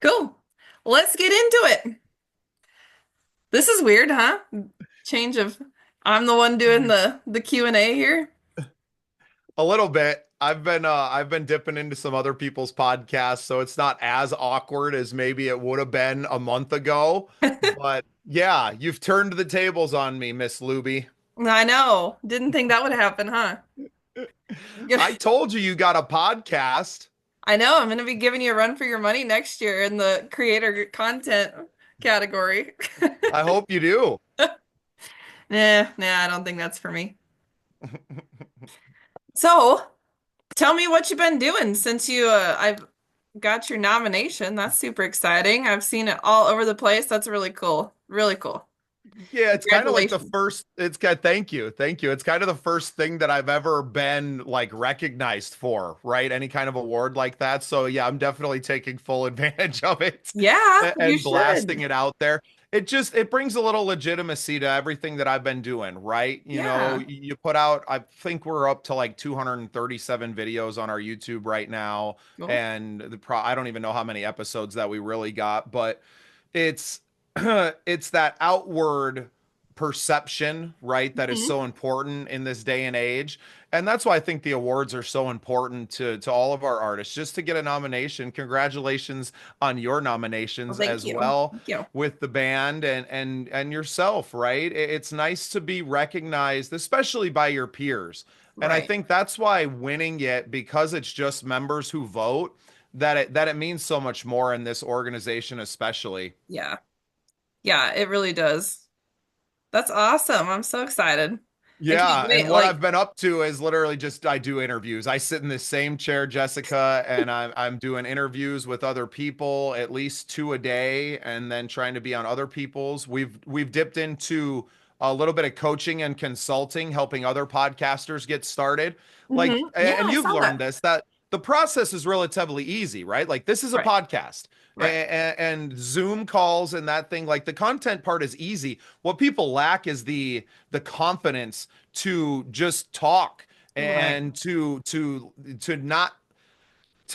Cool. Let's get into it. This is weird, huh? Change of I'm the one doing the Q&A here. A little bit. I've been dipping into some other people's podcasts, so it's not as awkward as maybe it would have been a month ago. But yeah, you've turned the tables on me, Miss Luby. I know. Didn't think that would happen, huh? I told you got a podcast. I know. I'm going to be giving you a run for your money next year in the creator content category. I hope you do. Nah, I don't think that's for me. So, tell me what you've been doing since I've got your nomination. That's super exciting. I've seen it all over the place. That's really cool. Really cool. Yeah, it's kind of like the Congratulations. first, it's got, thank you. Thank you. It's kind of the first thing that I've ever been like recognized for, right? Any kind of award like that. So yeah, I'm definitely taking full advantage of it Yeah, you and blasting should. it out there. It brings a little legitimacy to everything that I've been doing, right? Yeah. You put out, I think we're up to like 237 videos on our YouTube right now. Cool. And I don't even know how many episodes that we really got, but it's it's that outward perception, right, that is Mhm. so important in this day and age. And that's why I think the awards are so important to all of our artists. Just to get a nomination, congratulations on your Well, nominations thank as you. well Thank you. with the band and yourself, right? It's nice to be recognized, especially by your peers. And I Right. think that's why winning it, because it's just members who vote, that it means so much more in this organization, especially. Yeah. Yeah, it really does. That's awesome. I'm so excited. I can't Yeah, and wait. what I've Like, been up to is literally just I do interviews. I sit in the same chair, Jessica, and I'm doing interviews with other people, at least two a day, and then trying to be on other people's. We've dipped into a little bit of coaching and consulting, helping other podcasters get started. Like, Yeah, and I you've saw learned that. this that the process is relatively easy, right? Like this is a Right. podcast. Right. And Zoom calls and that thing, like the content part is easy. What people lack is the confidence to just talk Right. and to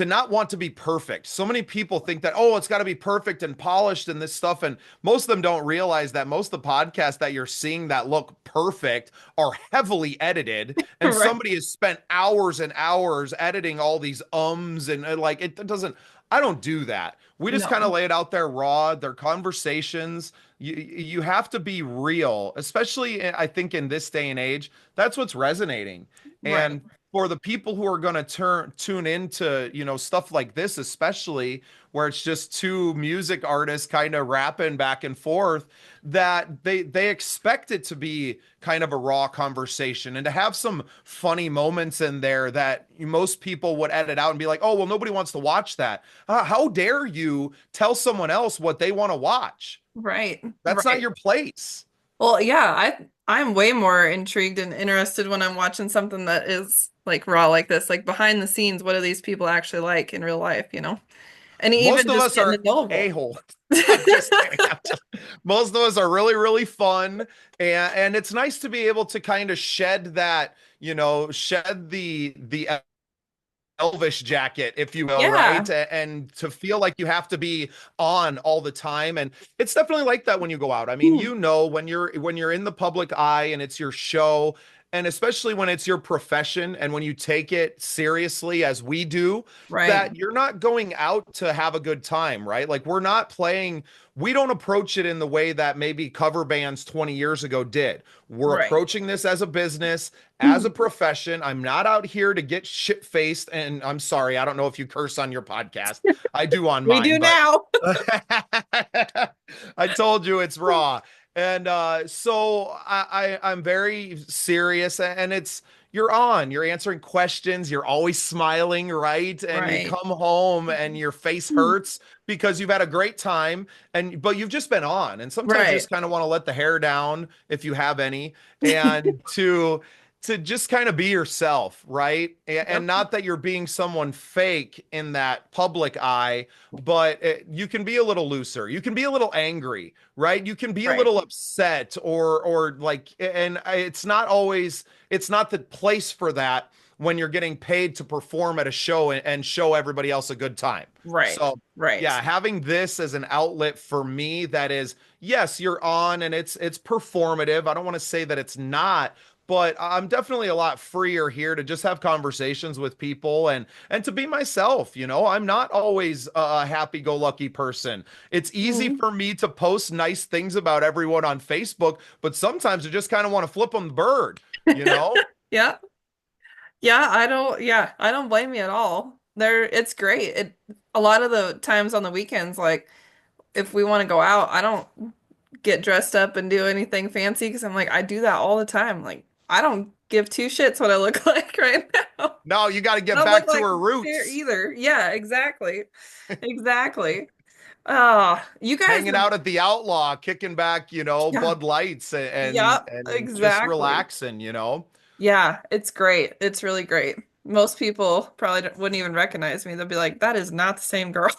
not want to be perfect. So many people think that, oh, it's got to be perfect and polished and this stuff. And most of them don't realize that most of the podcasts that you're seeing that look perfect are heavily edited. And Right. somebody has spent hours and hours editing all these ums and like it doesn't, I don't do that. We just kind of No. lay it out there raw. They're conversations. You have to be real, especially I think in this day and age. That's what's resonating. Right. And for the people who are going to tune into stuff like this, especially where it's just two music artists kind of rapping back and forth, that they expect it to be kind of a raw conversation and to have some funny moments in there that most people would edit out and be like, oh well, nobody wants to watch that. How dare you tell someone else what they want to watch? Right. That's not Right. your place. Well, yeah, I'm way more intrigued and interested when I'm watching something that is like raw like this, like behind the scenes, what do these people actually like in real life, you know? And Most even of just us getting are to know them. a-holes. I'm just kidding. Most of us are really, really fun. And it's nice to be able to kind of shed that, shed the elvish jacket, if you will, right? Yeah. And to feel like you have to be on all the time. And it's definitely like that when you go out. I mean, Hmm. when you're in the public eye and it's your show, and especially when it's your profession and when you take it seriously as we do, Right. that you're not going out to have a good time, right? Like we don't approach it in the way that maybe cover bands 20 years ago did. We're Right. approaching this as a business, as a profession. I'm not out here to get shit faced. And I'm sorry, I don't know if you curse on your podcast. I do on We mine, do but now. I told you it's raw. And so I'm very serious, and you're answering questions, you're always smiling, right? And you Right. come home and your face hurts because you've had a great time, but you've just been on. And sometimes you Right. just kind of want to let the hair down if you have any, and to just kind of be yourself, right? And Yep. not that you're being someone fake in that public eye, but you can be a little looser. You can be a little angry, right? You can be a Right. little upset or like, and it's not the place for that when you're getting paid to perform at a show and show everybody else a good time. Right. So, Right. yeah, having this as an outlet for me that is, yes, you're on and it's performative. I don't want to say that it's not, but I'm definitely a lot freer here to just have conversations with people and to be myself. I'm not always a happy-go-lucky person. It's easy Mhm. for me to post nice things about everyone on Facebook, but sometimes I just kind of want to flip them the bird, you know? Yeah. Yeah, I don't blame you at all. It's great. A lot of the times on the weekends, like if we want to go out, I don't get dressed up and do anything fancy because I'm like, I do that all the time. Like, I don't give two shits what I look like right now. No, you got to I get don't look back to like her fair roots. either. Yeah, exactly. Exactly. You guys Hanging have, out at the Outlaw, kicking back, yeah, Bud Lights and yeah, and just exactly. relaxing. Yeah, it's great. It's really great. Most people probably wouldn't even recognize me. They'll be like, that is not the same girl.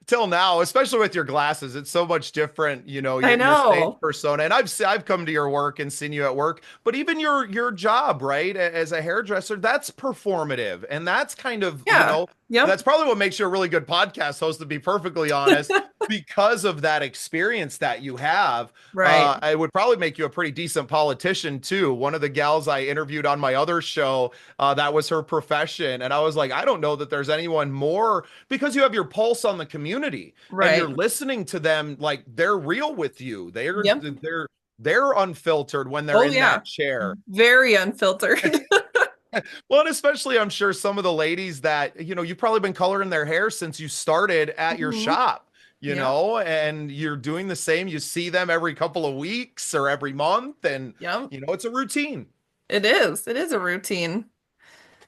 Till now, especially with your glasses, it's so much different, I your stage know. persona. And I've come to your work and seen you at work, but even your job, right, as a hairdresser, that's performative. And that's kind of, Yeah. Yep. that's probably what makes you a really good podcast host, to be perfectly honest, because of that experience that you have. Right. It would probably make you a pretty decent politician too. One of the gals I interviewed on my other show, that was her profession. And I was like, I don't know that there's anyone more, because you have your pulse on the community and you're Right. listeand to them like they're real with you. Yep. They're unfiltered when they're Oh, in yeah. that chair. Very unfiltered. Well, and especially I'm sure some of the ladies that, you've probably been coloring their hair since you started at your Hmm. shop, Yep. and you're doing the same. You see them every couple of weeks or every month, and Yep. it's a routine. It is. It is a routine.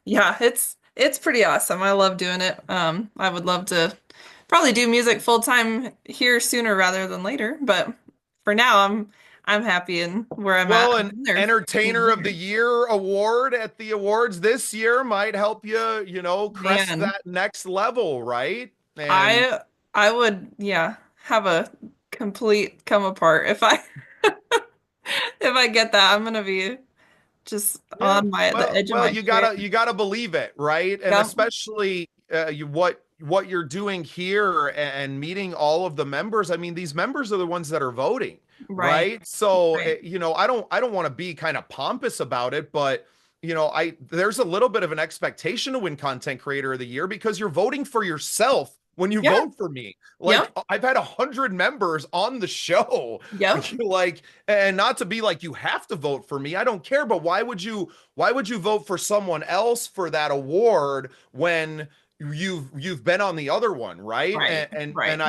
Yeah, it's pretty awesome. I love doing it. I would love to probably do music full time here sooner rather than later, but for now I'm happy in where I'm at. Well, I've an been there for 15 Entertainer of the years. Year award at the awards this year might help you, crest Man, that next level, right? And I I would, yeah, have a complete come apart if I if I get that. I'm gonna be just yeah, on the edge of well, my you chair. gotta believe it, right? And Yep. especially what you're doing here and meeting all of the members. I mean, these members are the ones that are voting, Right. right? So, Right. I don't want to be kind of pompous about it, but I there's a little bit of an expectation to win Content Creator of the Year because you're voting for yourself when you Yeah. vote for me. Like, Yep. I've had 100 members on the show, Yep. like, and not to be like you have to vote for me. I don't care, but why would you vote for someone else for that award when you've been on the other one, right? Right. And Right.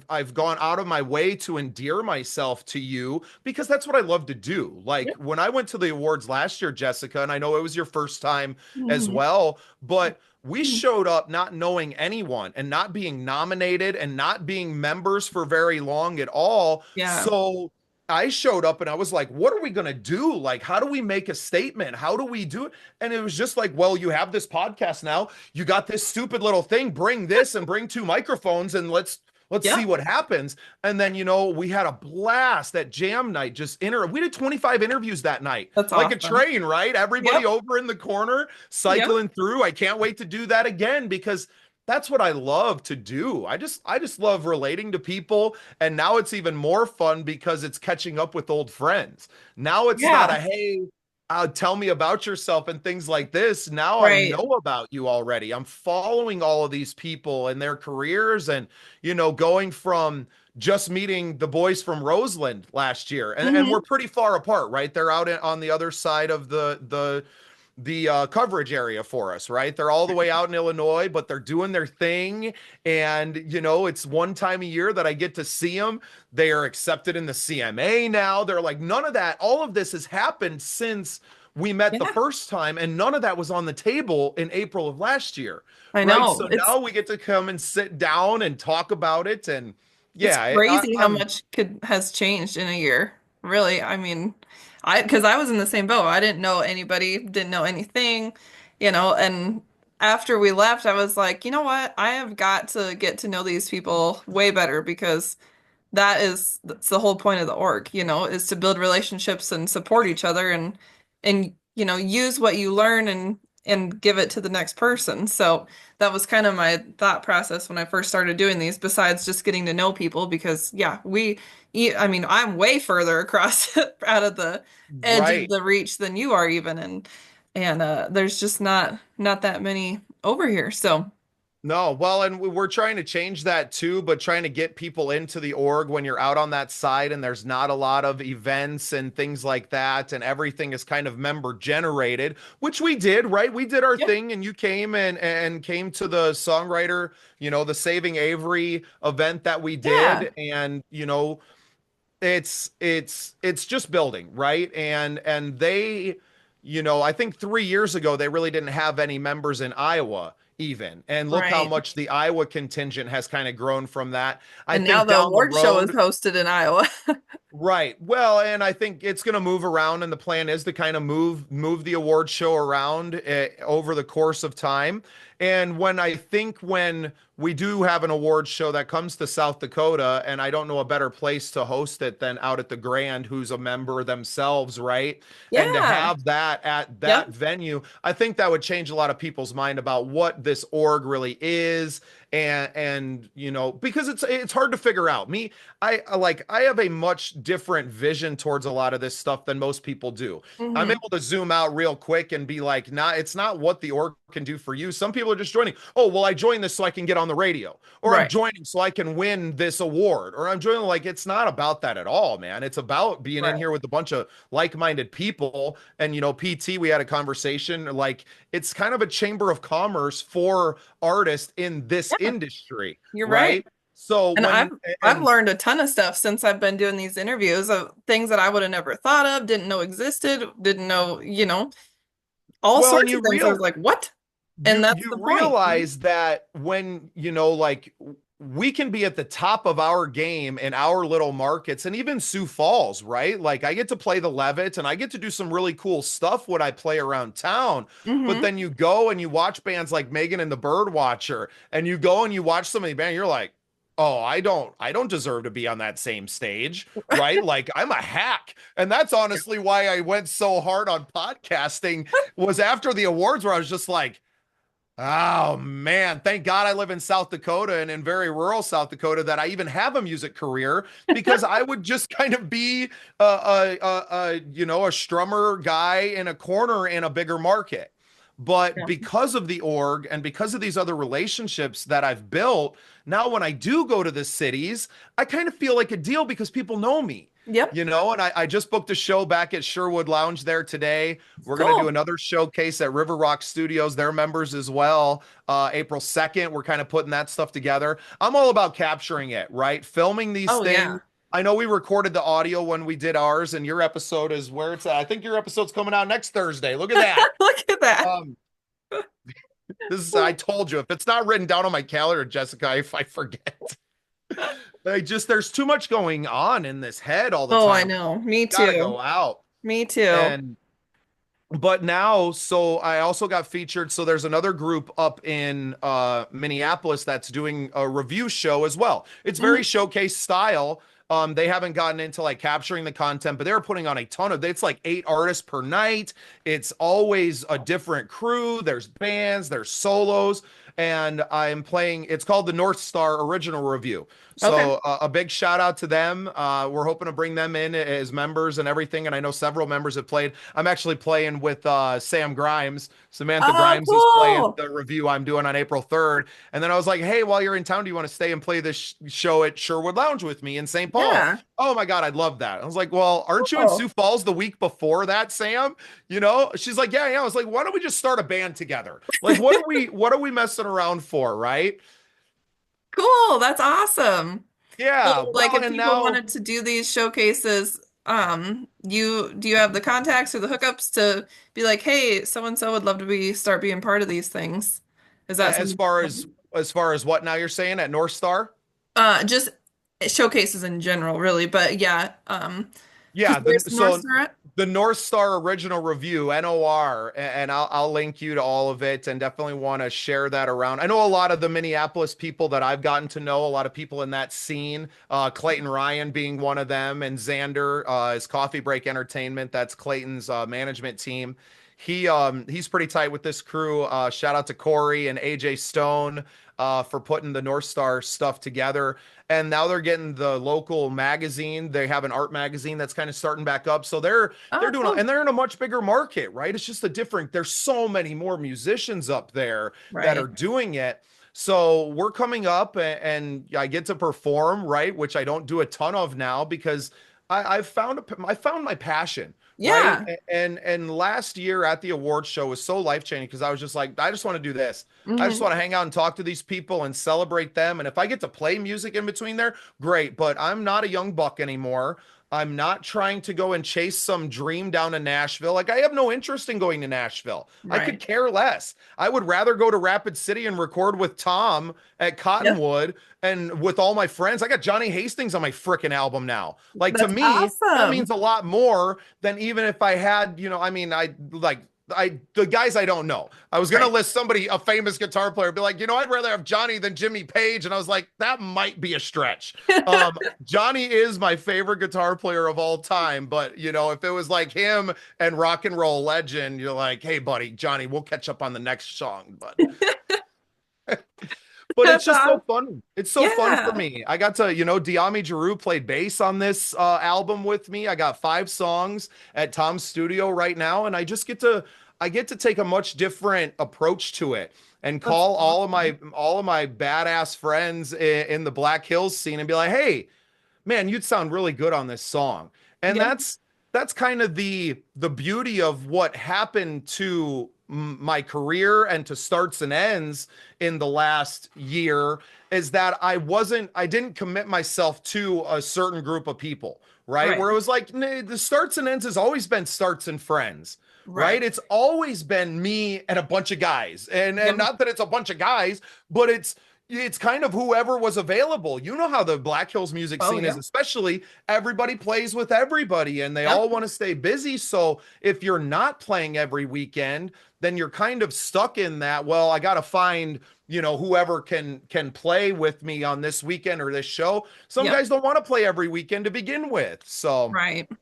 I've gone out of my way to endear myself to you because that's what I love to do. Like Yep. when I went to the awards last year, Jessica, and I know it was your first time as Hmm. well, but we showed up not knowing anyone and not being nominated and not being members for very long at all. Yeah. So I showed up and I was like, what are we going to do? Like, how do we make a statement? How do we do it? And it was just like, well, you have this podcast now. You got this stupid little thing. Bring this and bring two microphones and let's see Yep. what happens. And then, we had a blast at jam night. We did 25 interviews that night, That's like a awesome. train, right? Everybody Yep. over in the corner Yep. cycling through. I can't wait to do that again because that's what I love to do. I just love relating to people, and now it's even more fun because it's catching up with old friends. Now it's not a Yeah. hey, tell me about yourself and things like this. Now I know Right. about you already. I'm following all of these people and their careers, and going from just meeting the boys from Roseland last year, and we're Hmm. pretty far apart, right? They're out on the other side of the coverage area for us, right? They're all the way out in Illinois, but they're doing their thing. And, it's one time a year that I get to see them. They are accepted in the CMA now. They're like, none of that, all of this has happened since we met the Yeah. first time. And none of that was on the table in April of last year, I right? know. So now we get to come and sit down and talk about it. And It's yeah, crazy how I'm, much could has changed in a year. Really. I mean, because I was in the same boat. I didn't know anybody, didn't know anything, and after we left, I was like, you know what? I have got to get to know these people way better because that's the whole point of the org, is to build relationships and support each other and use what you learn and give it to the next person. So that was kind of my thought process when I first started doing these, besides just getting to know people, because yeah, I mean, I'm way further across out of the edge of Right. the reach than you are even, and there's just not that many over here. So No, well, and we're trying to change that too, but trying to get people into the org when you're out on that side and there's not a lot of events and things like that, and everything is kind of member generated, which we did, right? We did our yep. thing, and you came and came to the songwriter, the Saving Avery event that we Yeah, did, and it's just building, right? And they, I think 3 years ago they really didn't have any members in Iowa even. And look how right. much the Iowa contingent has kind of grown from that. I And now think the down the award show is road. hosted in Iowa. Right. Well, and I think it's going to move around, and the plan is to kind of move the award show around over the course of time. And when we do have an award show that comes to South Dakota, and I don't know a better place to host it than out at the Grand, who's a member themselves, right? And to Yeah. have that at that Yep. venue, I think that would change a lot of people's mind about what this org really is. And because it's hard to figure out. I have a much different vision towards a lot of this stuff than most people do. I'm Hmm. able to zoom out real quick and be like, nah, it's not what the org can do for you. Some people are just joining. Oh, well, I joined this so I can get on the radio, or I'm Right. joining so I can win this award, or I'm joining. Like, it's not about that at all, man. It's about being in Right. here with a bunch of like-minded people. And PT, we had a conversation. Like, it's kind of a chamber of commerce for artists in this Yeah, industry, you're right. right? So And when I've and learned a ton of stuff since I've been doing these interviews of things that I would have never thought of, didn't know existed, didn't know, all well, and sorts of things. I was like, what? And that's you the point. realize that when like we can be at the top of our game in our little markets, and even Sioux Falls, right? Like, I get to play the Levitt and I get to do some really cool stuff when I play around town. But Hmm. then you go and you watch bands like Megan and the Birdwatcher, and you go and you watch some of the band, you're like, oh, I don't deserve to be on that same stage, right? Like, I'm a hack. And that's honestly why I went so hard on podcasting, was after the awards, where I was just like, oh man, thank God I live in South Dakota, and in very rural South Dakota, that I even have a music career, because I would just kind of be a strummer guy in a corner in a bigger market. But Yeah. because of the org and because of these other relationships that I've built, now when I do go to the cities, I kind of feel like a deal because people know me. Yep. And I just booked a show back at Sherwood Lounge there today. We're going to do Cool. another showcase at River Rock Studios. They're members as well. April 2nd, we're kind of putting that stuff together. I'm all about capturing it, right? Filming these Oh things. yeah. I know we recorded the audio when we did ours, and your episode is where it's at. I think your episode's coming out next Thursday. Look at that. Look at that. Um, I told you, if it's not written down on my calendar, Jessica, if I forget. There's too much going on in this head all the Oh, I time. know. Me Gotta too. go out. Me too. And but now, so I also got featured. So there's another group up in Minneapolis that's doing a review show as well. It's very Mhm. showcase style. They haven't gotten into like capturing the content, but they're putting on a ton of, it's like 8 artists per night. It's always a different crew. There's bands, there's solos, and I'm playing, it's called the North Star Original Review. Okay. So a big shout out to them. We're hoping to bring them in as members and everything. And I know several members have played. I'm actually playing with Sam Grimes. Samantha Oh, Grimes is playing cool. the review I'm doing on April 3rd. And then I was like, hey, while you're in town, do you want to stay and play this show at Sherwood Lounge with me in St. Paul? Yeah. Oh my God, I'd love that. I was like, well, aren't you in Sioux Cool. Falls the week before that, Sam? She's like, yeah, yeah. I was like, why don't we just start a band together? Like, what are we messing around for, right? Cool. That's awesome. So, Yeah. like, Well, if and people now wanted to do these showcases, do you have the contacts or the hookups to be like, hey, so and so would love to start being part of these things? Is that as something? far as what now you're saying at North Star? Just showcases in general, really. But yeah, because Yeah, where's North Star at? the North Star Original Review, NOR, and I'll link you to all of it, and definitely want to share that around. I know a lot of the Minneapolis people that I've gotten to know, a lot of people in that scene, Clayton Ryan being one of them, and Xander is Coffee Break Entertainment. That's Clayton's management team. he's pretty tight with this crew. Shout out to Corey and AJ Stone for putting the North Star stuff together. And now they're getting the local magazine. They have an art magazine that's kind of starting back up. So they're Oh, doing, cool. and they're in a much bigger market, right? It's just a different. There's so many more musicians up there that are Right. doing it. So we're coming up, and I get to perform, right? Which I don't do a ton of now because I found my passion, right? Yeah. And last year at the award show was so life changing because I was just like, I just want to do this. I just Hmm. want to hang out and talk to these people and celebrate them. And if I get to play music in between there, great. But I'm not a young buck anymore. I'm not trying to go and chase some dream down to Nashville. Like, I have no interest in going to Nashville. I could Right. care less. I would rather go to Rapid City and record with Tom at Yep. Cottonwood and with all my friends. I got Johnny Hastings on my freaking album now. Like, to That's me, that means awesome. a lot more than even if I had, I mean, the guys I don't know. I was gonna Right. list somebody, a famous guitar player, be like, I'd rather have Johnny than Jimmy Page, and I was like, that might be a stretch. Johnny is my favorite guitar player of all time, but if it was like him and rock and roll legend, you're like, hey, buddy, Johnny, we'll catch up on the next song, but it's That's just so awesome. fun. It's so fun for Yeah. me. I got to, Diami Giroux played bass on this album with me. I got 5 songs at Tom's studio right now, and I get to take a much different approach to it and That's call awesome. all of my badass friends in the Black Hills scene and be like, hey, man, you'd sound really good on this song. And Yeah. that's kind of the beauty of what happened to my career and to starts and ends in the last year is that I didn't commit myself to a certain group of people, right? Right. Where it was like, nah, the starts and ends has always been starts and friends. Right. Right. It's always been me and a bunch of guys. And Yep. not that it's a bunch of guys, but it's kind of whoever was available. You know how the Black Hills music Oh, scene is, yeah. especially everybody plays with everybody and they Yep. all want to stay busy. So if you're not playing every weekend, then you're kind of stuck in that. Well, I got to find, whoever can play with me on this weekend or this show. Some Yep. guys don't want to play every weekend to begin with. So Right. it's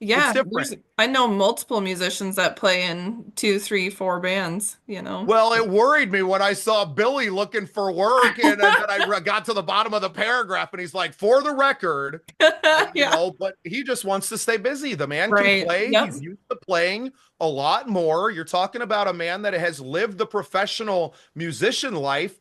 Yeah. different. I know multiple musicians that play in two, three, four bands, you know. Well, it worried me when I saw Billy looking for work, and then I got to the bottom of the paragraph, and he's like, "For the record, Yeah. but he just wants to stay busy. The man can Right. play. Yep. He's used to playing a lot more. You're talking about a man that has lived the professional musician life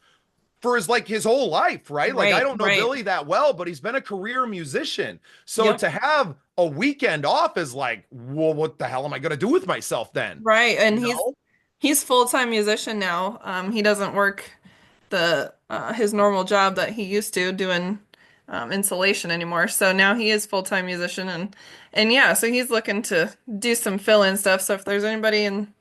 for his whole life, right? Like, I Right. don't know Right. Billy that well, but he's been a career musician. So Yep. to have a weekend off is like, well, what the hell am I going to do with myself then? Right. And You know? he's full-time musician now. He doesn't work the his normal job that he used to doing insulation anymore. So now he is full-time musician and yeah, so he's looking to do some fill-in stuff. So if there's anybody in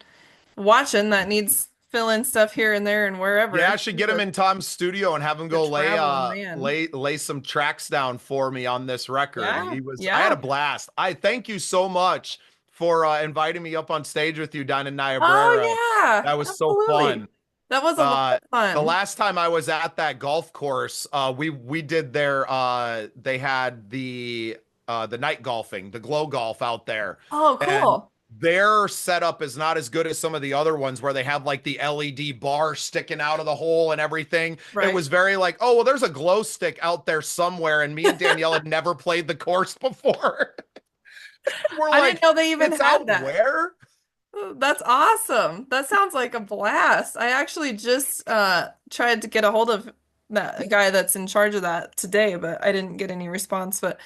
watching that needs fill-in stuff here and there and Yeah, wherever, I should he's get him in Tom's studio and have him a go traveling man. lay some tracks down for me on this record. Yeah. I had a Yeah. blast. I thank you so much for inviting me up on stage with you down in Niobrara. Oh yeah. That was so Absolutely. fun. That was a lot Uh of the fun. last time I was at that golf course, we did they had the night golfing, the glow golf out there. Oh, And cool. their setup is not as good as some of the other ones where they have like the LED bar sticking out of the hole and everything. It Right. was very like, oh, well, there's a glow stick out there somewhere. And me and Danielle had never played the course before. We're I didn't like, know they even it's had out that. where? That's awesome. That sounds like a blast. I actually just tried to get a hold of that guy that's in charge of that today, but I didn't get any response. But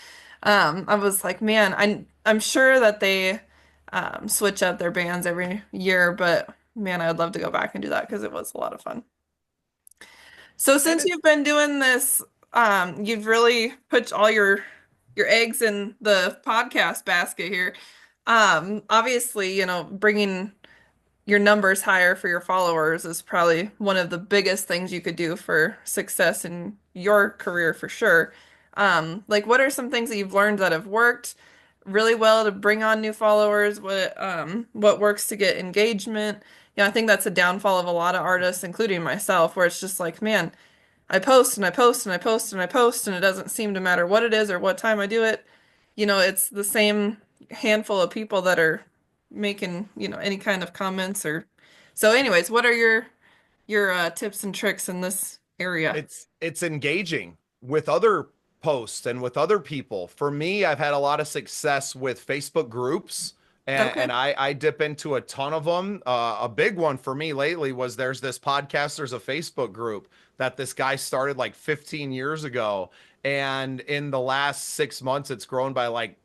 I was like, man, I'm sure that they switch up their bands every year, but man, I would love to go back and do that because it was a lot of fun. So And since it's you've been doing this, you've really put all your eggs in the podcast basket here. Obviously, bringing your numbers higher for your followers is probably one of the biggest things you could do for success in your career for sure. Like what are some things that you've learned that have worked really well to bring on new followers? What works to get engagement? I think that's a downfall of a lot of artists, including myself, where it's just like, man, I post and I post and I post and I post and it doesn't seem to matter what it is or what time I do it. It's the same handful of people that are making, any kind of comments or so anyways, what are your tips and tricks in this area? It's engaging with other posts and with other people. For me, I've had a lot of success with Facebook groups, Okay. and I dip into a ton of them. A big one for me lately was there's this podcasters a Facebook group that this guy started like 15 years ago, and in the last 6 months, it's grown by like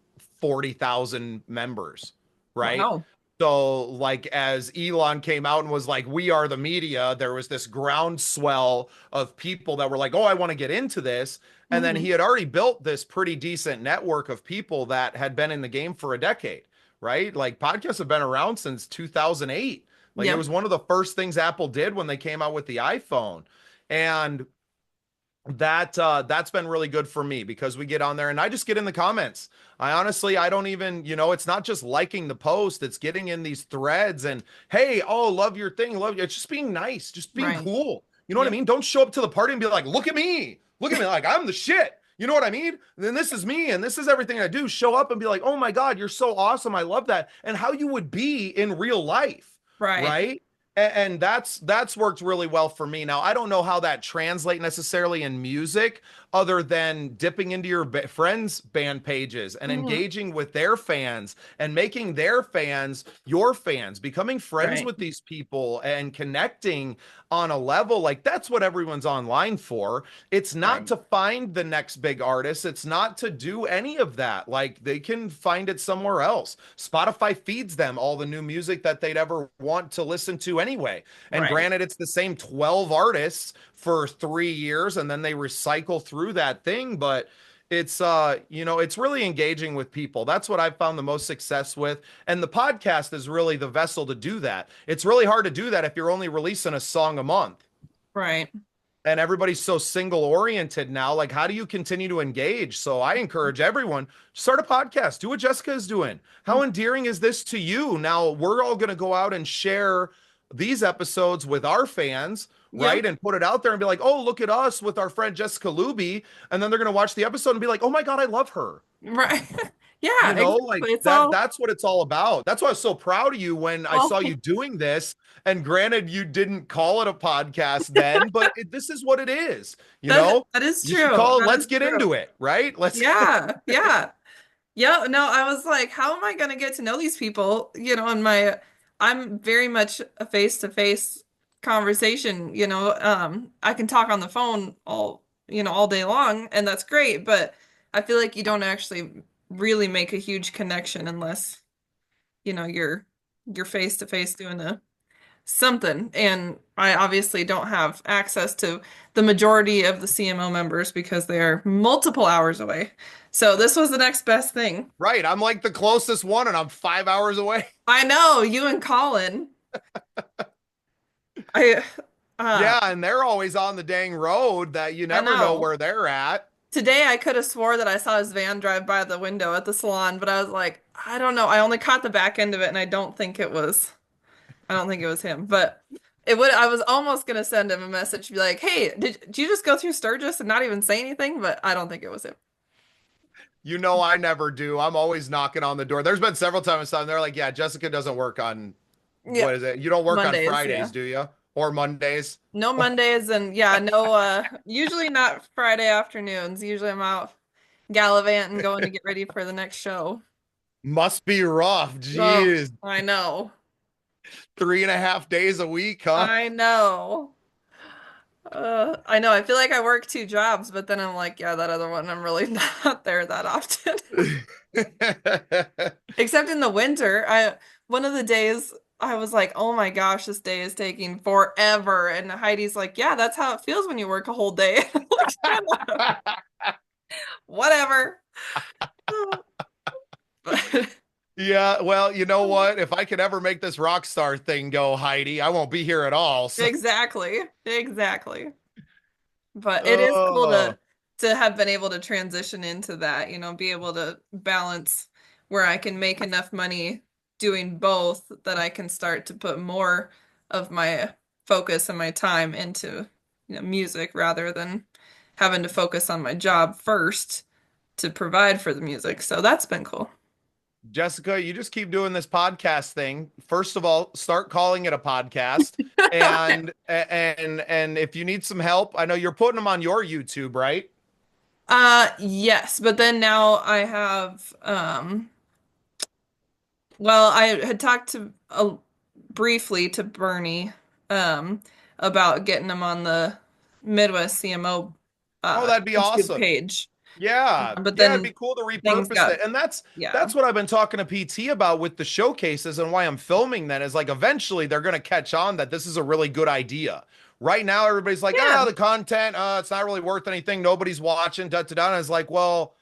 40,000 members, right? Wow. So, like, as Elon came out and was like, we are the media, there was this groundswell of people that were like, oh, I want to get into this. And then Hmm. he had already built this pretty decent network of people that had been in the game for a decade, right? Like, podcasts have been around since 2008. Like, it Yep. was one of the first things Apple did when they came out with the iPhone. And that's been really good for me because we get on there and I just get in the comments. I honestly, I don't even, it's not just liking the post, it's getting in these threads and hey, oh, love your thing, love you. It's just being nice, just being Right. cool. You know what I Yep. mean? Don't show up to the party and be like, look at me, like I'm the shit. You know what I mean? Then this is me and this is everything I do. Show up and be like, oh my God, you're so awesome. I love that. And how you would be in real life, Right. right? And that's worked really well for me. Now, I don't know how that translate necessarily in music other than dipping into your friends band pages and Hmm. engaging with their fans and making their fans your fans, becoming friends Right. with these people and connecting on a level like that's what everyone's online for. It's not Right. to find the next big artist, it's not to do any of that. Like they can find it somewhere else. Spotify feeds them all the new music that they'd ever want to listen to anyway. And Right. granted, it's the same 12 artists for 3 years and then they recycle through that thing, but it's really engaging with people. That's what I've found the most success with. And the podcast is really the vessel to do that. It's really hard to do that if you're only releasing a song a month Right. and everybody's so single oriented now. Like, how do you continue to engage? So I encourage everyone, start a podcast, do what Jessica is doing. How endearing is this to you? Now we're all going to go out and share these episodes with our fans, right? Yep. And put it out there and be like, oh, look at us with our friend Jessica Luby. And then they're going to watch the episode and be like, oh my God, I love her. Right. Yeah, Like exactly. It's that all that's what it's all about. That's why I was so proud of you when I well saw you doing this. And granted, you didn't call it a podcast then, but this is what it is. You that know, that is you should true. call it That let's is get true. into it, right? Let's Yeah. Yeah. Yeah, no, I was like, how am I gonna get to know these people? And I'm very much a face-to-face conversation, I can talk on the phone all day long, and that's great, but I feel like you don't actually really make a huge connection unless, you're face-to-face doing something. And I obviously don't have access to the majority of the CMO members because they are multiple hours away. So this was the next best thing. right. I'm like the closest one and I'm 5 hours away. I know you and Colin. I uh Yeah, and they're always on the dang road that you I never know know. where they're at. Today I could have swore that I saw his van drive by the window at the salon, but I was like, I don't know. I only caught the back end of it and I don't think it was him. But I was almost gonna send him a message, be like, hey, did you just go through Sturgis and not even say anything? But I don't think it was him. You know, I never do. I'm always knocking on the door. There's been several times they're like, yeah, Jessica doesn't work on Yeah. what is it? You don't work on Mondays, Fridays, yeah. do you? Or Mondays? No Mondays and yeah, no usually not Friday afternoons. Usually I'm out gallivanting going to get ready for the next show. Must be rough. Oh, Jeez. I know. 3.5 days a week, huh? I know. I know. I feel like I work two jobs, but then I'm like, yeah, that other one, I'm really not there that often. Except in the winter. One of the days I was like, oh my gosh, this day is taking forever. And Heidi's like, yeah, that's how it feels when you work a whole day. I'm like, shut up. Whatever. But Yeah, well, you know what? If I could ever make this rock star thing go, Heidi, I won't be here at all. So, exactly. Exactly. But it is cool oh, to have been able to transition into that, be able to balance where I can make enough money doing both that I can start to put more of my focus and my time into, music rather than having to focus on my job first to provide for the music. So that's been cool. Jessica, you just keep doing this podcast thing. First of all, start calling it a podcast. And if you need some help, I know you're putting them on your YouTube, right? Yes, but then now I have well, I had talked to briefly to Bernie um about getting him on the Midwest CMO Oh, that'd be YouTube awesome. page. Yeah. But Yeah, it'd then be cool to things repurpose got it. And yeah. that's what I've been talking to PT about with the showcases and why I'm filming that is like eventually they're going to catch on that this is a really good idea. Right now everybody's like, "Ah, Yeah, the content, it's not really worth anything. Nobody's watching." Da da da. And it's like, "Well,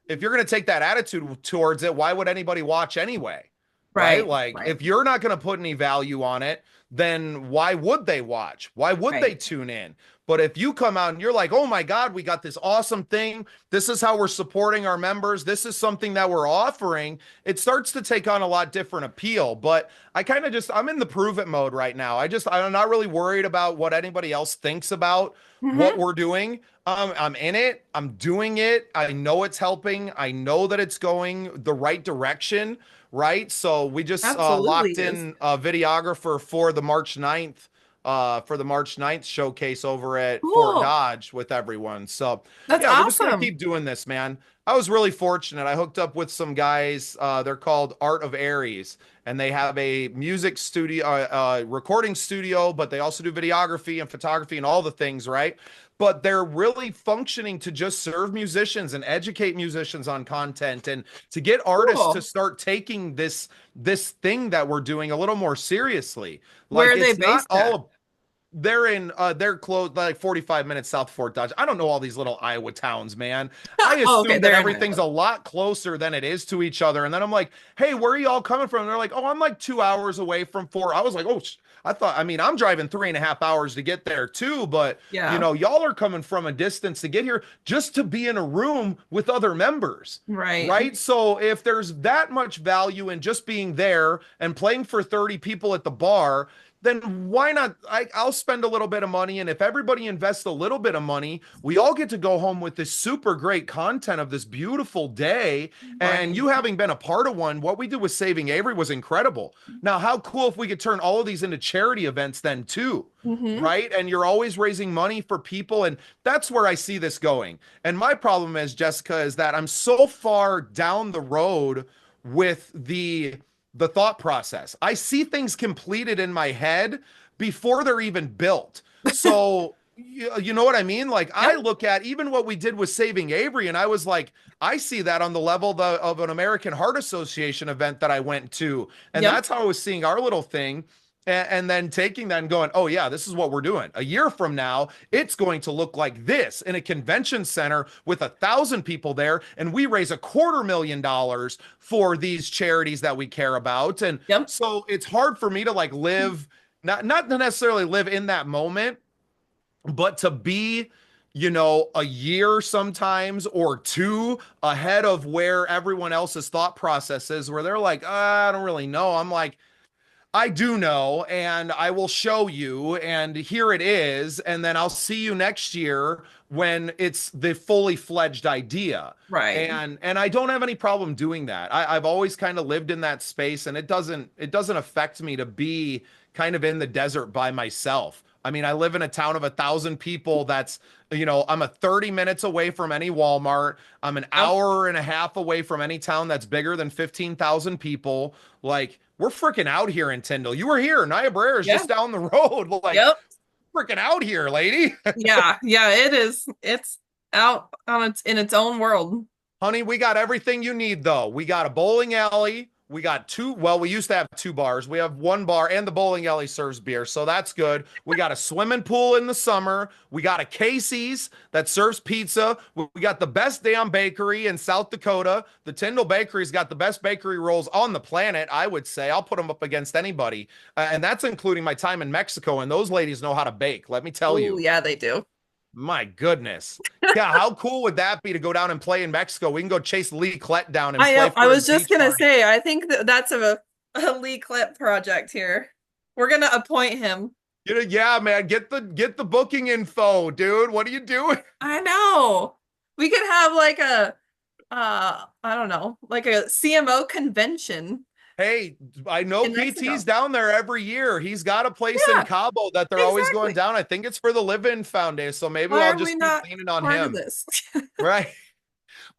if you're going to take that attitude towards it, why would anybody watch anyway?" Right? right, Like, right, if you're not going to put any value on it, then why would they watch? Why would they right. tune in? But if you come out and you're like, oh my God, we got this awesome thing. This is how we're supporting our members. This is something that we're offering. It starts to take on a lot different appeal. But I kind of just, I'm in the prove it mode right now. I'm not really worried about what anybody else thinks about what Hmm. we're doing. I'm in it. I'm doing it. I know it's helping. I know that it's going the right direction, right? So we just Absolutely locked is. in a videographer for the March 9th showcase over at Fort Cool. Dodge with everyone. So That's yeah, we're just gonna awesome. keep doing this, man. I was really fortunate. I hooked up with some guys. They're called Art of Aries, and they have a music studio, recording studio, but they also do videography and photography and all the things, right? But they're really functioning to just serve musicians and educate musicians on content and to get artists to Cool. start taking this thing that we're doing a little more seriously. Where Like are they it's not based at? all they're close like 45 minutes south of Fort Dodge. I don't know all these little Iowa towns, man. I Oh, okay, assume that they're in everything's Iowa. a lot closer than it is to each other. And then I'm like, hey, where are y'all coming from? And they're like, oh, I'm like 2 hours away from Fort. I was like, oh, I thought, I mean, I'm driving 3.5 hours to get there too, but Yeah, y'all are coming from a distance to get here just to be in a room with other members. right. Right. So if there's that much value in just being there and playing for 30 people at the bar, then why not? I'll spend a little bit of money. And if everybody invests a little bit of money, we all get to go home with this super great content of this beautiful day. And Right. you having been a part of one, what we did with Saving Avery was incredible. Now, how cool if we could turn all of these into charity events then too? Hmm. Right. And you're always raising money for people. And that's where I see this going. And my problem is, Jessica, is that I'm so far down the road with the thought process. I see things completed in my head before they're even built. So you know what I mean? Like I Yep. look at even what we did with Saving Avery, and I was like, I see that on the level of an American Heart Association event that I went to, and Yep. that's how I was seeing our little thing. And then taking that and going, oh, yeah, this is what we're doing. A year from now, it's going to look like this in a convention center with 1,000 people there. And we raise $250,000 for these charities that we care about. And Yep. so it's hard for me to like live, not to necessarily live in that moment, but to be a year sometimes or two ahead of where everyone else's thought process is, where they're like, I don't really know. I'm like, I do know, and I will show you, and here it is, and then I'll see you next year when it's the fully fledged idea. Right. And I don't have any problem doing that. I've always kind of lived in that space, and it doesn't affect me to be kind of in the desert by myself. I mean, I live in a town of 1,000 people I'm a 30 minutes away from any Walmart. I'm an Yep. hour and a half away from any town that's bigger than 15,000 people. Like, we're freaking out here in Tyndall. You were here. Niobrara is Yeah. just down the road. Like, Yep. freaking out here, lady. Yeah. Yeah, it is. It's out on its in its own world. Honey, we got everything you need, though. We got a bowling alley. We got two, well, we used to have two bars. We have one bar, and the bowling alley serves beer, so that's good. We got a swimming pool in the summer. We got a Casey's that serves pizza. We got the best damn bakery in South Dakota. The Tyndall Bakery's got the best bakery rolls on the planet, I would say. I'll put them up against anybody. And that's including my time in Mexico, and those ladies know how to bake, let me tell Oh, you. yeah, they do. My goodness. Yeah, how cool would that be to go down and play in Mexico? We can go chase Lee Klett down and I play am. I for his was just beach gonna party. say, I think that's a Lee Clip project here. We're gonna appoint him. Yeah, man, get the booking info, dude. What are you doing? I know. We could have like I don't know, like a CMO convention Hey, I know in PT's Mexico. down there every year. He's got a place in Yeah, Cabo that they're always going exactly. down. I think it's for the Live In Foundation. So maybe Why I'll are we just keep not leaning on part of him. this? Right.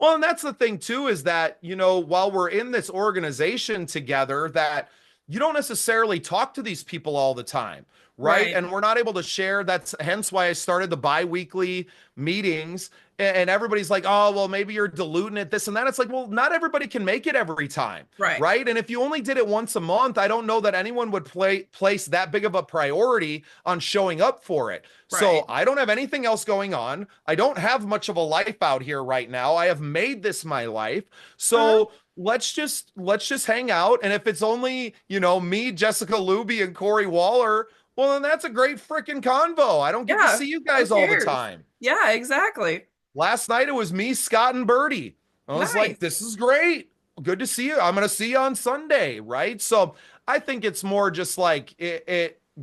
Well, and that's the thing too, is that, while we're in this organization together, that you don't necessarily talk to these people all the time, right? Right, And we're not able to share. That's hence why I started the bi-weekly meetings. And everybody's like, oh, well, maybe you're diluting it, this and that. It's like, well, not everybody can make it every time, right, right? And if you only did it once a month, I don't know that anyone would place that big of a priority on showing up for it. So right. I don't have anything else going on. I don't have much of a life out here right now. I have made this my life. Uh-huh. So let's just hang out. And if it's only, me, Jessica Luby, and Corey Waller, well, then that's a great freaking convo. I don't get to Yeah, see you who guys all the cares? time. Yeah, exactly. Last night it was me, Scott, and Birdie. I was like, Nice. this is great. Good to see you. I'm going to see you on Sunday, right? So I think it's more just like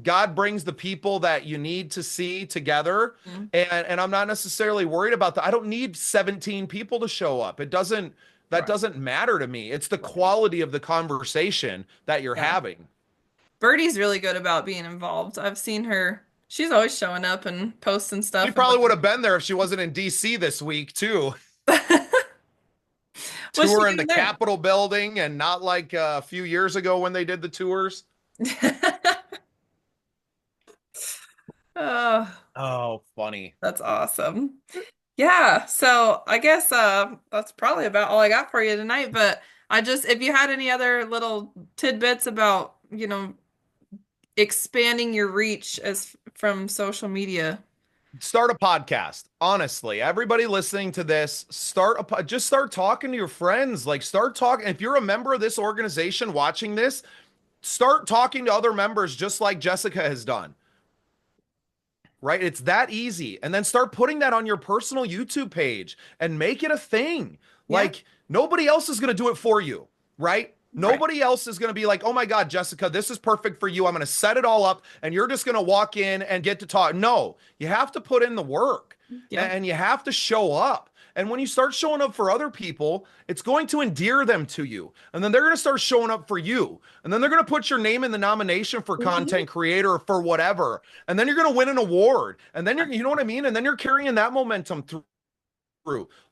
God brings the people that you need to see together. Mm, And I'm not necessarily worried about that. I don't need 17 people to show up. That right, doesn't matter to me. It's the right. quality of the conversation that you're Yeah. having. Birdie's really good about being involved. I've seen her. She's always showing up and posting She stuff probably would about have been there if she wasn't in DC this week, too. it. What's she Tour in the doing there? Capitol building and not like a few years ago when they did the tours. Oh, Oh, funny. that's awesome. Yeah, so I guess that's probably about all I got for you tonight, but I just if you had any other little tidbits about, expanding your reach as from social media. Start a podcast. Honestly, everybody listening to this, just start talking to your friends. Like start talking. If you're a member of this organization watching this, start talking to other members just like Jessica has done. Right? It's that easy. And then start putting that on your personal YouTube page and make it a thing. Yeah, Like nobody else is going to do it for you, right? right. Nobody else is going to be like, oh my God, Jessica, this is perfect for you. I'm going to set it all up and you're just going to walk in and get to talk. No, you have to put in the work Yep. and you have to show up. And when you start showing up for other people, it's going to endear them to you. And then they're going to start showing up for you. And then they're going to put your name in the nomination for Mhm. content creator or for whatever. And then you're going to win an award. And then you know what I mean? And then you're carrying that momentum through.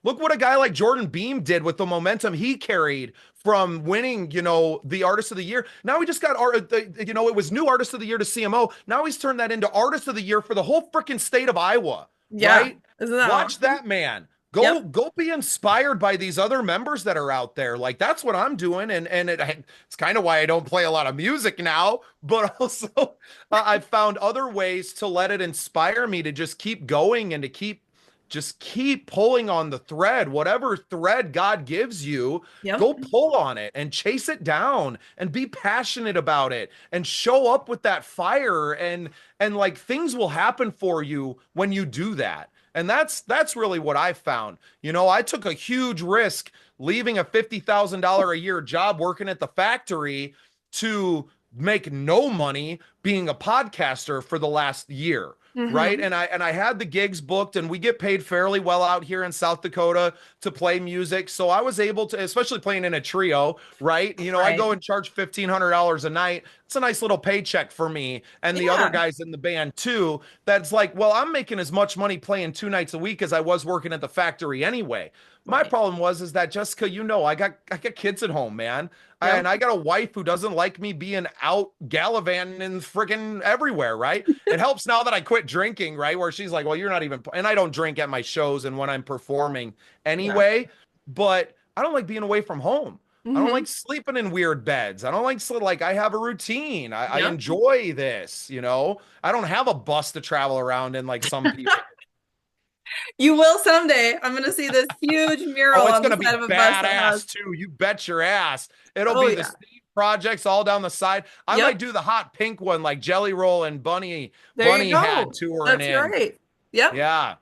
Look what a guy like Jordan Beam did with the momentum he carried from winning, the artist of the year. Now he just got it was new artist of the year to CMO. Now he's turned that into artist of the year for the whole freaking state of Iowa, Yeah. right? Isn't that Watch awesome? that man. Go Yep. go be inspired by these other members that are out there. Like that's what I'm doing, and it's kind of why I don't play a lot of music now. But also, I've found other ways to let it inspire me to just keep going and to keep pulling on the thread. Whatever thread God gives you, Yep. go pull on it and chase it down and be passionate about it and show up with that fire, and like things will happen for you when you do that. And that's really what I found. I took a huge risk leaving a $50,000 a year job working at the factory to make no money being a podcaster for the last year, right? Hmm. And I had the gigs booked, and we get paid fairly well out here in South Dakota to play music. So I was able to, especially playing in a trio, right? I Right. go and charge $1,500 a night. It's a nice little paycheck for me and the other Yeah. guys in the band too. That's like, well, I'm making as much money playing 2 nights a week as I was working at the factory anyway. My Right. problem was is that, Jessica, I got kids at home, man. Yep. And I got a wife who doesn't like me being out gallivanting friggin' everywhere, right? It helps now that I quit drinking, right? Where she's like, well, you're not even, and I don't drink at my shows and when I'm performing Yeah. anyway, but I don't like being away from home. I don't Hmm. like sleeping in weird beds. I don't like I have a routine. I Yep. enjoy this. I don't have a bus to travel around in like some people. You will someday. I'm gonna see this huge mural Oh, it's on the gonna side be of a bus that has, badass too. You bet your ass. It'll oh be the yeah. Steve projects all down the side. I might Yep. do the hot pink one like Jelly Roll and Bunny There you Bunny had go. touring That's in. right. Yep. Yeah.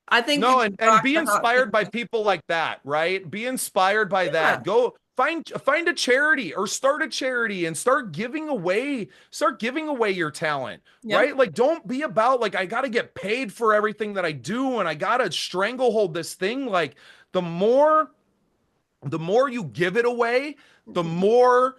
I think you No, could and rock be the hot pink inspired by one. people like that, right? Be inspired by that. Yeah. Go find a charity or start a charity and start giving away your talent, Yep. right? Like don't be about like I got to get paid for everything that I do and I got to stranglehold this thing. Like the more the more you give it away, the Mhm. more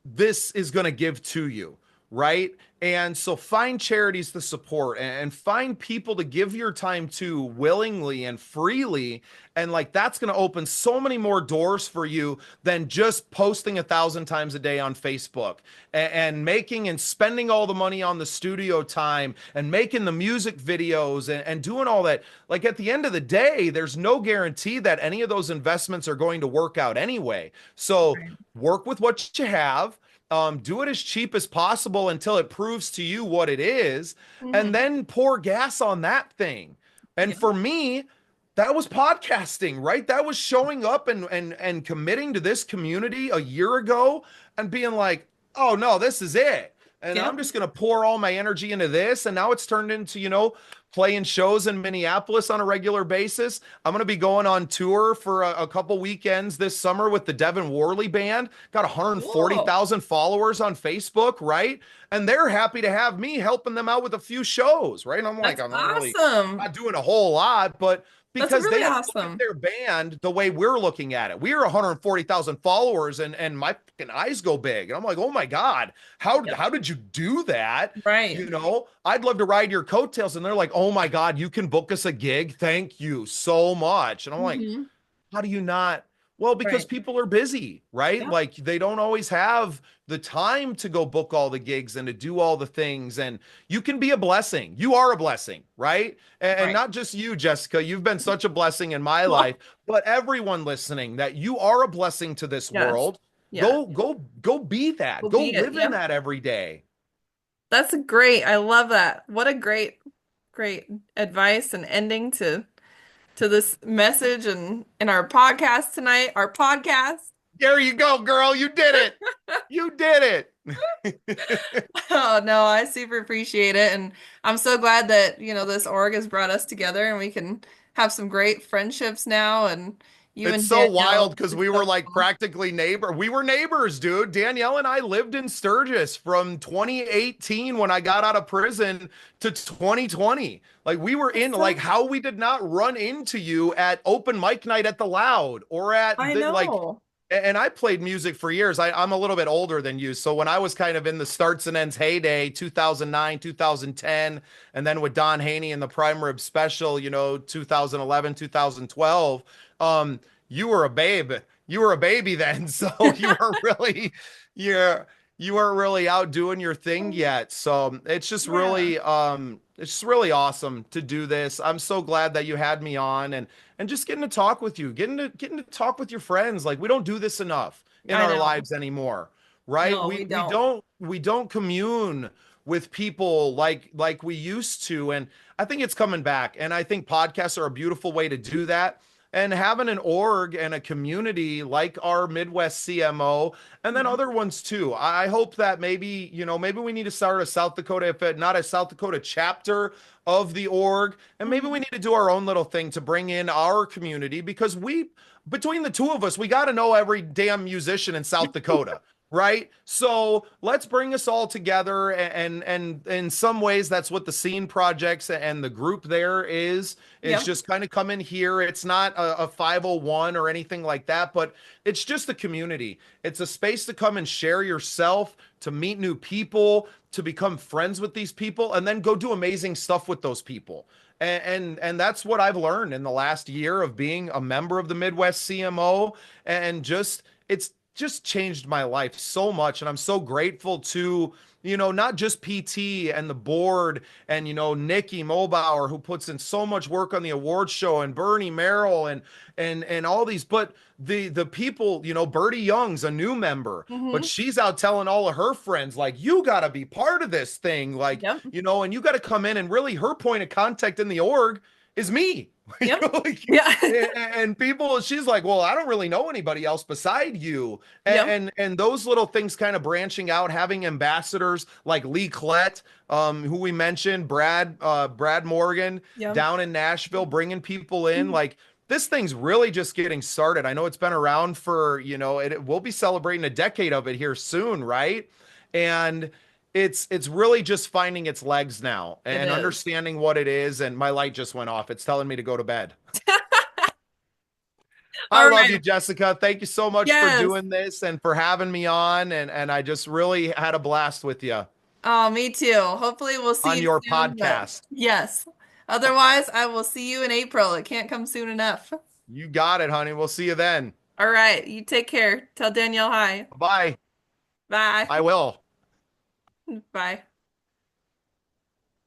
this is going to give to you, right? And so find charities to support and find people to give your time to willingly and freely. And like that's going to open so many more doors for you than just posting 1,000 times a day on Facebook and making and spending all the money on the studio time and making the music videos and doing all that. Like at the end of the day, there's no guarantee that any of those investments are going to work out anyway. So Right. work with what you have, do it as cheap as possible until it proves to you what it is, and Hmm. then pour gas on that thing. And Yeah. for me, that was podcasting, right? That was showing up and committing to this community a year ago and being like, oh no, this is it. And I'm Yep. just gonna pour all my energy into this. And now it's turned into, playing shows in Minneapolis on a regular basis. I'm going to be going on tour for a couple weekends this summer with the Devin Worley Band. Got Cool. 140,000 followers on Facebook, right? And they're happy to have me helping them out with a few shows, right? And I'm like, That's I'm not really awesome. not doing a whole lot, but That's because they really don't look at awesome. their band the way we're looking at it. We're 140,000 followers and my fucking eyes go big. And I'm like, oh my God, Yep. how did you do that? Right. I'd love to ride your coattails. And they're like, oh my God, you can book us a gig. Thank you so much. And I'm like, Hmm. how do you not? Well, because Right. people are busy, right? Yep. Like they don't always have the time to go book all the gigs and to do all the things. And you can be a blessing. You are a blessing, right? And Right. not just you, Jessica. You've been such a blessing in my life, Well, but everyone listening that you are a blessing to this yes. world. Yeah. Go be that. Will Go be it. live in Yep. that every day. That's great. I love that. What a great advice and ending to this message and in our podcast tonight, our podcast. There you go, girl. You did it. You did it. Oh no, I super appreciate it. And I'm so glad that, this org has brought us together and we can have some great friendships now. And you It's and so Danielle, wild because it's we were so like cool. practically neighbor. We were neighbors, dude. Danielle and I lived in Sturgis from 2018 when I got out of prison to 2020. Like we were in That's like so, how we did not run into you at open mic night at the Loud or at I the like know. and I played music for years. I'm a little bit older than you. So when I was kind of in the starts and ends heyday, 2009, 2010, and then with Don Haney and the Prime Rib Special, 2011, 2012, you were a babe. You were a baby then. So you weren't really, you're, you weren't really out doing your thing yet. So Yeah, it's just really awesome to do this. I'm so glad that you had me on and just getting to talk with you, getting to talk with your friends. Like we don't do this enough in I our know. lives anymore, right? No, We we we don't. don't commune with people like we used to, and I think it's coming back. And I think podcasts are a beautiful way to do that. And having an org and a community like our Midwest CMO, and then Mhm. other ones too. I hope that maybe we need to start a South Dakota, if it, not a South Dakota chapter of the org, and maybe we Mhm. need to do our own little thing to bring in our community because between the two of us, we got to know every damn musician in South Dakota, right? So let's bring us all together, and in some ways, that's what the scene projects and the group there is Yep. just kind of come in here. It's not a 501 or anything like that, but it's just a community. It's a space to come and share yourself, to meet new people, to become friends with these people, and then go do amazing stuff with those people. And that's what I've learned in the last year of being a member of the Midwest CMO, and just it's just changed my life so much. And I'm so grateful to, not just PT and the board and, Nikki Mobauer, who puts in so much work on the award show, and Bernie Merrill and all these, but the people, Bertie Young's a new member, but Hmm. she's out telling all of her friends, like, you got to be part of this thing. Like, Yep. and you got to come in, and really her point of contact in the org is me. Yep. Like, Yeah. and people, she's like, well, I don't really know anybody else beside you. Yep. And those little things kind of branching out, having ambassadors like Lee Klett, who we mentioned, Brad Morgan Yep. down in Nashville, bringing people in. Like this thing's really just getting started. I know it's been around for, we'll be celebrating a decade of it here soon, right? And it's really just finding its legs now It and is. understanding what it is. And my light just went off. It's telling me to go to bed. I All love right. you, Jessica. Thank you so much for Yes. doing this and for having me on. And I just really had a blast with you Oh, me too. Hopefully we'll see on you your soon, but podcast. yes. Otherwise, I will see you in April. It can't come soon enough. You got it, honey. We'll see you then. All right. You take care. Tell Danielle hi. Bye. Bye. I will. Bye.